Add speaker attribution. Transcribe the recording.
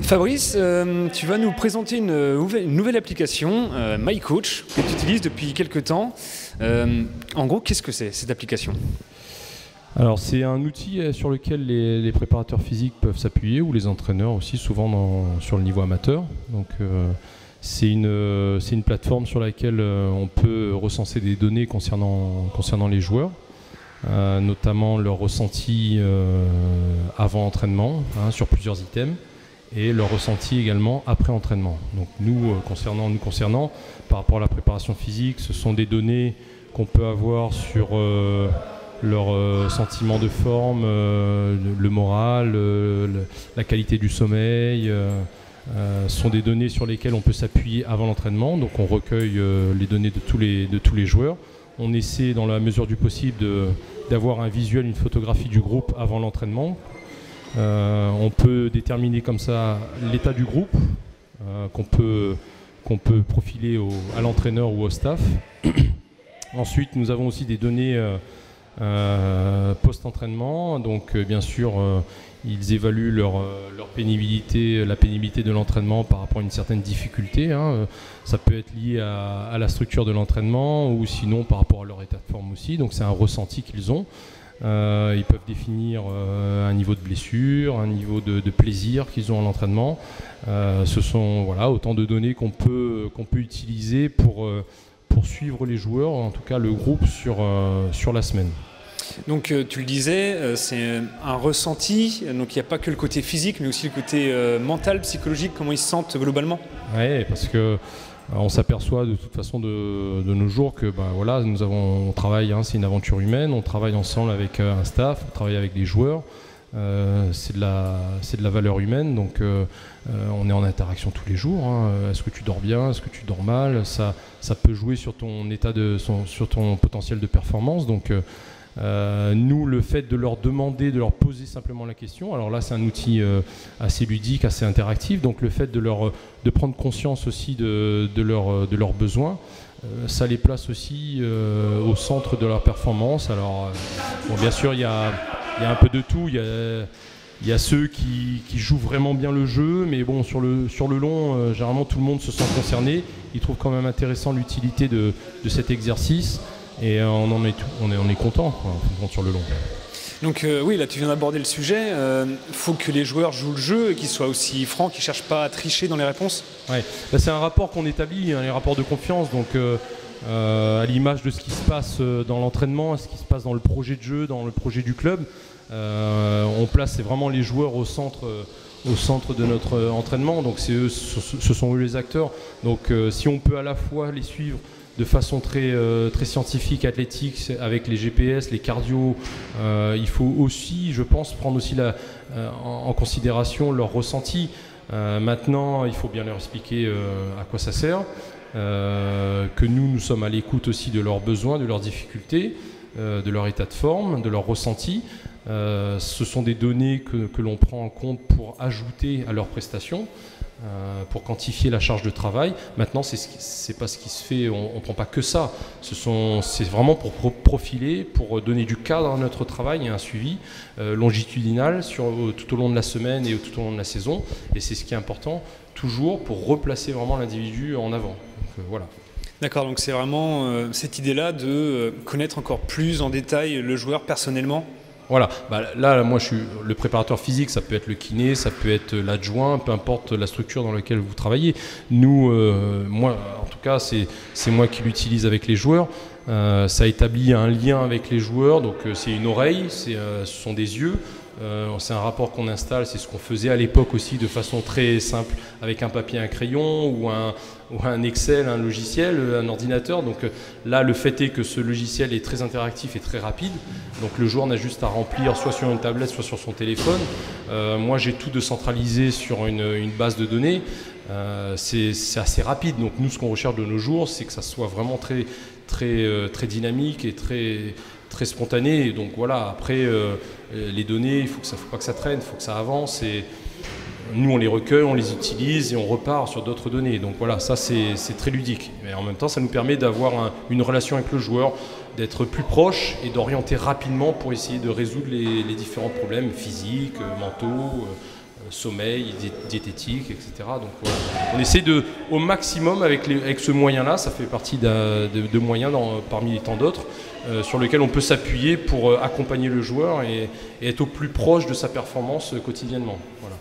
Speaker 1: Fabrice, tu vas nous présenter une nouvelle application, MyCoach, que tu utilises depuis quelques temps. En gros, qu'est-ce que c'est cette application ?
Speaker 2: Alors c'est un outil sur lequel les préparateurs physiques peuvent s'appuyer, ou les entraîneurs aussi, souvent sur le niveau amateur. Donc c'est une plateforme sur laquelle on peut recenser des données concernant les joueurs, notamment leur ressenti avant entraînement, sur plusieurs items, et leur ressenti également après entraînement. Donc nous concernant, par rapport à la préparation physique, ce sont des données qu'on peut avoir sur leur sentiment de forme, le moral, la qualité du sommeil. Sont des données sur lesquelles on peut s'appuyer avant l'entraînement. Donc on recueille les données de tous les joueurs. On essaie dans la mesure du possible d'avoir un visuel, une photographie du groupe avant l'entraînement. On peut déterminer comme ça l'état du groupe qu'on peut profiler à l'entraîneur ou au staff. Ensuite, nous avons aussi des données post-entraînement. Donc bien sûr, ils évaluent leur pénibilité, la pénibilité de l'entraînement par rapport à une certaine difficulté. Ça peut être lié à la structure de l'entraînement ou sinon par rapport à leur état de forme aussi. Donc c'est un ressenti qu'ils ont. Ils peuvent définir un niveau de blessure, un niveau de plaisir qu'ils ont à l'entraînement. Ce sont autant de données qu'on peut utiliser pour suivre les joueurs, en tout cas le groupe sur la semaine.
Speaker 1: Donc tu le disais, c'est un ressenti, donc il n'y a pas que le côté physique, mais aussi le côté mental, psychologique, comment ils se sentent globalement.
Speaker 2: Oui, parce que on s'aperçoit de toute façon de nos jours que on travaille, c'est une aventure humaine, on travaille ensemble avec un staff, on travaille avec des joueurs, c'est de la valeur humaine, donc on est en interaction tous les jours. Est-ce que tu dors bien, est-ce que tu dors mal, ça peut jouer sur ton sur ton potentiel de performance. Donc nous, le fait de leur demander, de leur poser simplement la question, alors là c'est un outil assez ludique, assez interactif, donc le fait de prendre conscience aussi de leurs besoins, ça les place aussi au centre de leur performance. Alors bien sûr il y a un peu de tout, il y a ceux qui jouent vraiment bien le jeu, mais bon, sur le long, généralement tout le monde se sent concerné, ils trouvent quand même intéressant l'utilité de cet exercice. Et on est content sur le long.
Speaker 1: Donc oui, là tu viens d'aborder le sujet. Faut que les joueurs jouent le jeu et qu'ils soient aussi francs, qu'ils ne cherchent pas à tricher dans les réponses.
Speaker 2: Ouais. C'est un rapport qu'on établit, les rapports de confiance. Donc à l'image de ce qui se passe dans l'entraînement, ce qui se passe dans le projet de jeu, dans le projet du club, on place vraiment les joueurs au centre de notre entraînement. Donc ce sont eux les acteurs. Donc si on peut à la fois les suivre de façon très scientifique, athlétique, avec les GPS, les cardio, il faut aussi, je pense, prendre aussi en considération leur ressenti. Maintenant, il faut bien leur expliquer à quoi ça sert, que nous sommes à l'écoute aussi de leurs besoins, de leurs difficultés, de leur état de forme, de leur ressenti. Ce sont des données que l'on prend en compte pour ajouter à leurs prestations, pour quantifier la charge de travail. Maintenant, c'est pas ce qui se fait, on ne prend pas que ça. C'est vraiment pour profiler, pour donner du cadre à notre travail et un suivi longitudinal tout au long de la semaine et tout au long de la saison. Et c'est ce qui est important, toujours pour replacer vraiment l'individu en avant. Donc, voilà.
Speaker 1: D'accord, donc c'est vraiment cette idée-là de connaître encore plus en détail le joueur personnellement.
Speaker 2: Voilà, là moi je suis le préparateur physique, ça peut être le kiné, ça peut être l'adjoint, peu importe la structure dans laquelle vous travaillez. Nous, moi en tout cas c'est moi qui l'utilise avec les joueurs. Ça établit un lien avec les joueurs, donc c'est une oreille, ce sont des yeux. C'est un rapport qu'on installe, c'est ce qu'on faisait à l'époque aussi de façon très simple avec un papier, un crayon ou un Excel, un logiciel, un ordinateur. Donc là, le fait est que ce logiciel est très interactif et très rapide. Donc le joueur n'a juste à remplir soit sur une tablette, soit sur son téléphone. Moi, j'ai tout décentralisé sur une base de données. C'est assez rapide. Donc nous, ce qu'on recherche de nos jours, c'est que ça soit vraiment très dynamique et très spontané. Et donc voilà, après les données, il faut pas que ça traîne, il faut que ça avance. Et nous, on les recueille, on les utilise et on repart sur d'autres données. Donc voilà, ça c'est très ludique. Mais en même temps, ça nous permet d'avoir une relation avec le joueur, d'être plus proche et d'orienter rapidement pour essayer de résoudre les différents problèmes physiques, mentaux, sommeil, diététique, etc. Donc voilà. On essaie au maximum avec ce moyen-là, ça fait partie de moyens parmi tant d'autres, sur lesquels on peut s'appuyer pour accompagner le joueur et être au plus proche de sa performance quotidiennement. Voilà.